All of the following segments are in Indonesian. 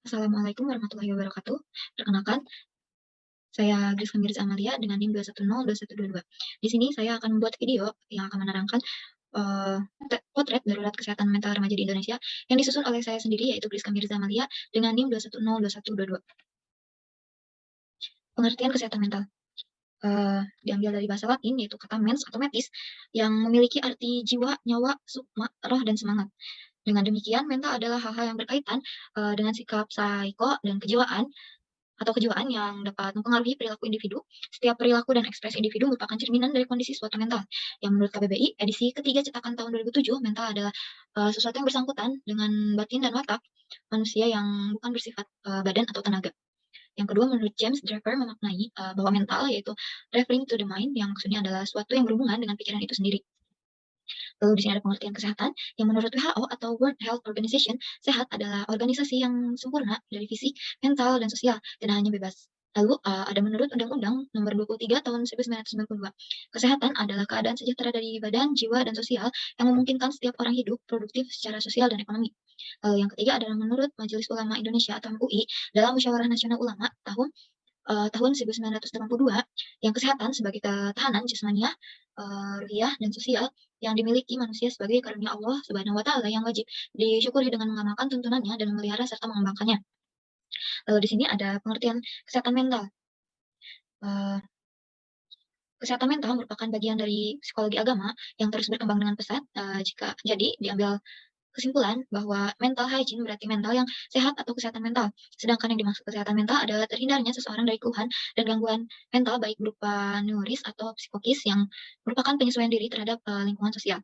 Assalamualaikum warahmatullahi wabarakatuh. Perkenalkan, saya Grace Mirza Amalia dengan NIM 2102122. Di sini saya akan membuat video yang akan menerangkan eee, potret darurat kesehatan mental remaja di Indonesia yang disusun oleh saya sendiri, yaitu Grace Mirza Amalia dengan NIM 2102122. Pengertian kesehatan mental, diambil dari bahasa Latin yaitu kata mens atau metis yang memiliki arti jiwa, nyawa, sukma, roh, dan semangat. Dengan demikian, mental adalah hal-hal yang berkaitan, dengan sikap psiko dan kejiwaan atau kejiwaan yang dapat mempengaruhi perilaku individu. Setiap perilaku dan ekspresi individu merupakan cerminan dari kondisi suatu mental. Yang menurut KBBI, edisi ketiga cetakan tahun 2007, mental adalah sesuatu yang bersangkutan dengan batin dan watak manusia yang bukan bersifat badan atau tenaga. Yang kedua, menurut James Draper memaknai bahwa mental yaitu referring to the mind, yang maksudnya adalah suatu yang berhubungan dengan pikiran itu sendiri. Lalu di sini ada pengertian kesehatan yang menurut WHO atau World Health Organization, sehat adalah organisasi yang sempurna dari fisik, mental, dan sosial, dan hanya bebas. Lalu ada menurut Undang-Undang Nomor 23 Tahun 1992, kesehatan adalah keadaan sejahtera dari badan, jiwa, dan sosial yang memungkinkan setiap orang hidup produktif secara sosial dan ekonomi. Lalu yang ketiga adalah menurut Majelis Ulama Indonesia atau MUI dalam Musyawarah Nasional Ulama tahun 1982, yang kesehatan sebagai ketahanan jasmaniah, ruhiyah, dan sosial yang dimiliki manusia sebagai karunia Allah Subhanahu wa Ta'ala yang wajib disyukuri dengan mengamalkan tuntunannya dan memelihara serta mengembangkannya. Lalu di sini ada pengertian kesehatan mental. Eee, Kesehatan mental merupakan bagian dari psikologi agama yang terus berkembang dengan pesat, jika jadi diambil kesimpulan bahwa mental hygiene berarti mental yang sehat atau kesehatan mental. Sedangkan yang dimaksud kesehatan mental adalah terhindarnya seseorang dari keluhan dan gangguan mental baik berupa neuris atau psikokis yang merupakan penyesuaian diri terhadap lingkungan sosial.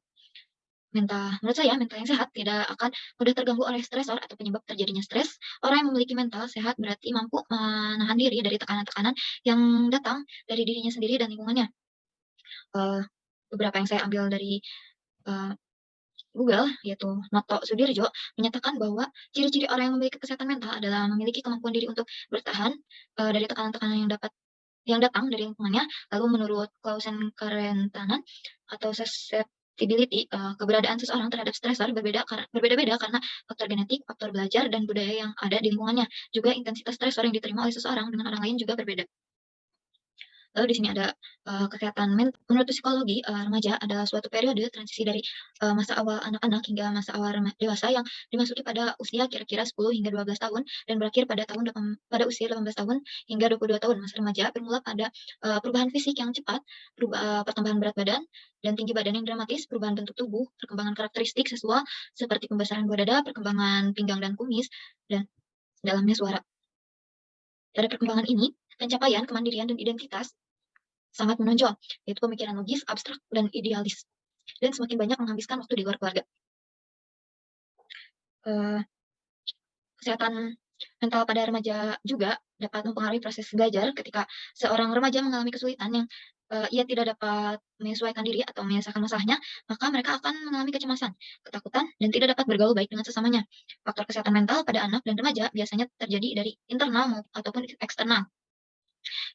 Menurut saya mental yang sehat tidak akan mudah terganggu oleh stresor atau penyebab terjadinya stres. Orang yang memiliki mental sehat berarti mampu menahan diri dari tekanan-tekanan yang datang dari dirinya sendiri dan lingkungannya. Eee, Beberapa yang saya ambil dari eee, Google, yaitu Noto Sudirjo, menyatakan bahwa ciri-ciri orang yang memiliki kesehatan mental adalah memiliki kemampuan diri untuk bertahan, dari tekanan-tekanan yang datang dari lingkungannya. Lalu menurut Clausen Kerentanan atau susceptibility, keberadaan seseorang terhadap stresor berbeda-beda karena faktor genetik, faktor belajar, dan budaya yang ada di lingkungannya. Juga intensitas stresor yang diterima oleh seseorang dengan orang lain juga berbeda. Lalu di sini ada, kesehatan menurut psikologi, remaja adalah suatu periode transisi dari, masa awal anak-anak hingga masa awal dewasa yang dimasuki pada usia kira-kira 10 hingga 12 tahun dan berakhir pada usia 18 tahun hingga 22 tahun. Masa remaja bermula pada, perubahan fisik yang cepat, pertambahan berat badan dan tinggi badan yang dramatis, perubahan bentuk tubuh, perkembangan karakteristik seksual seperti pembesaran buah dada, perkembangan pinggang dan kumis, dan dalamnya suara. Pada perkembangan ini, pencapaian kemandirian dan identitas sangat menonjol, yaitu pemikiran logis, abstrak, dan idealis, dan semakin banyak menghabiskan waktu di luar keluarga. Eee, Kesehatan mental pada remaja juga dapat mempengaruhi proses belajar ketika seorang remaja mengalami kesulitan yang, ia tidak dapat menyesuaikan diri atau menyelesaikan masalahnya, maka mereka akan mengalami kecemasan, ketakutan, dan tidak dapat bergaul baik dengan sesamanya. Faktor kesehatan mental pada anak dan remaja biasanya terjadi dari internal ataupun eksternal.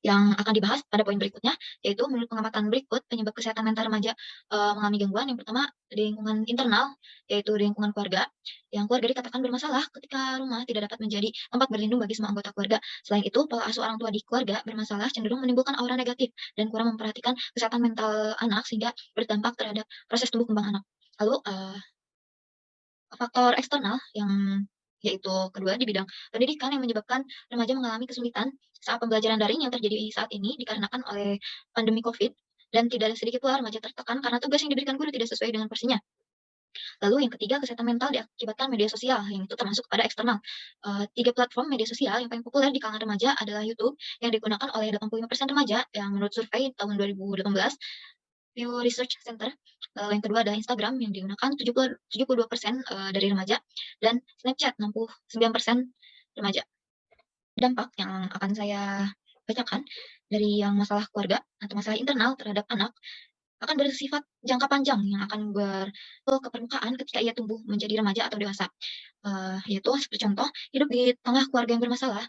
Yang akan dibahas pada poin berikutnya, yaitu menurut pengamatan berikut penyebab kesehatan mental remaja, mengalami gangguan. Yang pertama, di lingkungan internal, yaitu di lingkungan keluarga, yang keluarga dikatakan bermasalah ketika rumah tidak dapat menjadi tempat berlindung bagi semua anggota keluarga. Selain itu, pola asuh orang tua di keluarga bermasalah cenderung menimbulkan aura negatif dan kurang memperhatikan kesehatan mental anak sehingga berdampak terhadap proses tumbuh kembang anak. Lalu, faktor eksternal yang yaitu kedua di bidang pendidikan yang menyebabkan remaja mengalami kesulitan saat pembelajaran daring yang terjadi saat ini dikarenakan oleh pandemi Covid, dan tidak sedikit pula remaja tertekan karena tugas yang diberikan guru tidak sesuai dengan porsinya. Lalu yang ketiga, kesehatan mental diakibatkan media sosial, yang itu termasuk pada eksternal. 3 platform media sosial yang paling populer di kalangan remaja adalah YouTube yang digunakan oleh 85% remaja yang menurut survei tahun 2018 Pew Research Center. Yang kedua adalah Instagram yang digunakan 72% dari remaja, dan Snapchat 69% remaja. Dampak yang akan saya bacakan dari yang masalah keluarga atau masalah internal terhadap anak akan bersifat jangka panjang yang akan ke permukaan ketika ia tumbuh menjadi remaja atau dewasa. Yaitu seperti contoh, hidup di tengah keluarga yang bermasalah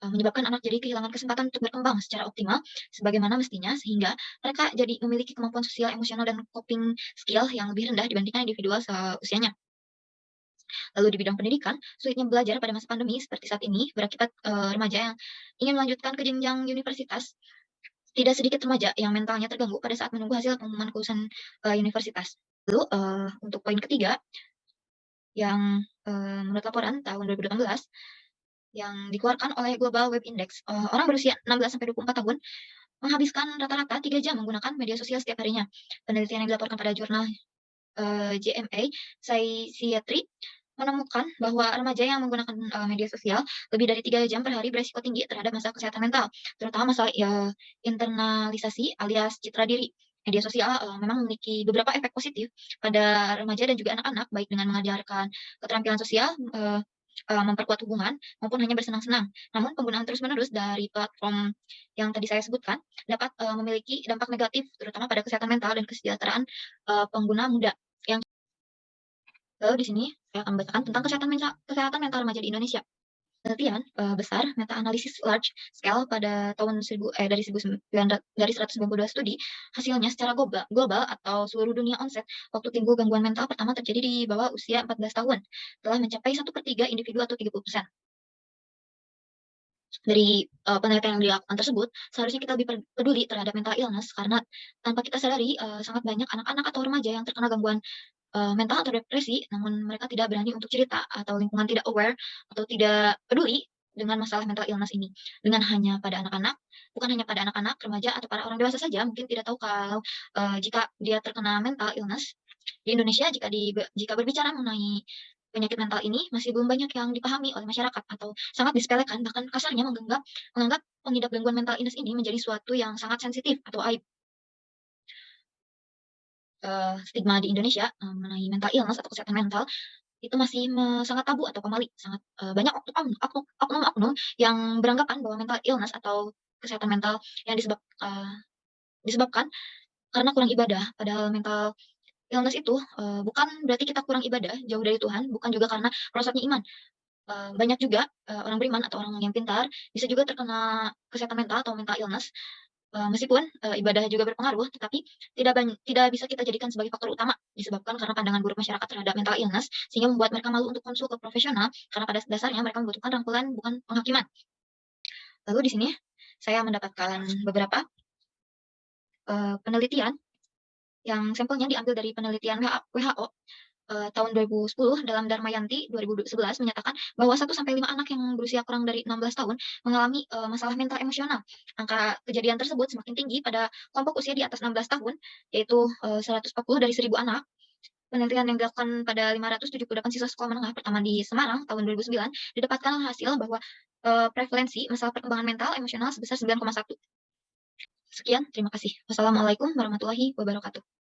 menyebabkan anak jadi kehilangan kesempatan untuk berkembang secara optimal sebagaimana mestinya, sehingga mereka jadi memiliki kemampuan sosial, emosional, dan coping skill yang lebih rendah dibandingkan individual seusianya. Lalu di bidang pendidikan, sulitnya belajar pada masa pandemi seperti saat ini berakibat, remaja yang ingin melanjutkan ke jenjang universitas. Tidak sedikit remaja yang mentalnya terganggu pada saat menunggu hasil pengumuman kelulusan, universitas. Lalu, untuk poin ketiga yang, menurut laporan tahun 2018 yang dikeluarkan oleh Global Web Index, orang berusia 16 sampai 24 tahun menghabiskan rata-rata 3 jam menggunakan media sosial setiap harinya. Penelitian yang dilaporkan pada jurnal, JMA Psychiatry menemukan bahwa remaja yang menggunakan, media sosial lebih dari 3 jam per hari beresiko tinggi terhadap masalah kesehatan mental, terutama masalah, internalisasi alias citra diri. Media sosial, memang memiliki beberapa efek positif pada remaja dan juga anak-anak, baik dengan mengajarkan keterampilan sosial, memperkuat hubungan, maupun hanya bersenang-senang. Namun penggunaan terus-menerus dari platform yang tadi saya sebutkan dapat, memiliki dampak negatif, terutama pada kesehatan mental dan kesejahteraan, pengguna muda. Yang Lalu di sini saya akan membacakan tentang kesehatan mental remaja di Indonesia. Penelitian, besar meta-analisis large scale pada tahun 192 studi, hasilnya secara global atau seluruh dunia onset waktu timbul gangguan mental pertama terjadi di bawah usia 14 tahun, telah mencapai 1/3 individu atau 30%. Dari, penelitian yang dilakukan tersebut, seharusnya kita lebih peduli terhadap mental illness karena tanpa kita sadari, sangat banyak anak-anak atau remaja yang terkena gangguan mental atau depresi, namun mereka tidak berani untuk cerita atau lingkungan tidak aware atau tidak peduli dengan masalah mental illness ini. Dengan hanya pada anak-anak, bukan hanya pada anak-anak, remaja, atau para orang dewasa saja mungkin tidak tahu kalau, jika dia terkena mental illness di Indonesia jika berbicara mengenai penyakit mental ini masih belum banyak yang dipahami oleh masyarakat atau sangat disepelekan, bahkan kasarnya menganggap pengidap gangguan mental illness ini menjadi suatu yang sangat sensitif atau aib. Stigma di Indonesia, mengenai mental illness atau kesehatan mental itu masih sangat tabu atau pamali, sangat, banyak oknum-oknum yang beranggapan bahwa mental illness atau kesehatan mental yang disebabkan karena kurang ibadah. Padahal mental illness itu, bukan berarti kita kurang ibadah, jauh dari Tuhan, bukan juga karena merosotnya iman. Banyak juga, orang beriman atau orang yang pintar bisa juga terkena kesehatan mental atau mental illness, meskipun, ibadah juga berpengaruh, tetapi tidak bisa kita jadikan sebagai faktor utama, disebabkan karena pandangan buruk masyarakat terhadap mental illness, sehingga membuat mereka malu untuk konsul ke profesional, karena pada dasarnya mereka membutuhkan rangkulan bukan penghakiman. Lalu di sini, saya mendapatkan beberapa, penelitian yang sampelnya diambil dari penelitian WHO, tahun 2010 dalam Dharmayanti 2011 menyatakan bahwa 1 sampai 5 anak yang berusia kurang dari 16 tahun mengalami, masalah mental emosional. Angka kejadian tersebut semakin tinggi pada kelompok usia di atas 16 tahun, yaitu, 140 dari 1.000 anak. Penelitian yang dilakukan pada 578 siswa sekolah menengah pertama di Semarang tahun 2009 didapatkan hasil bahwa, prevalensi masalah perkembangan mental emosional sebesar 9,1. Sekian, terima kasih. Wassalamualaikum warahmatullahi wabarakatuh.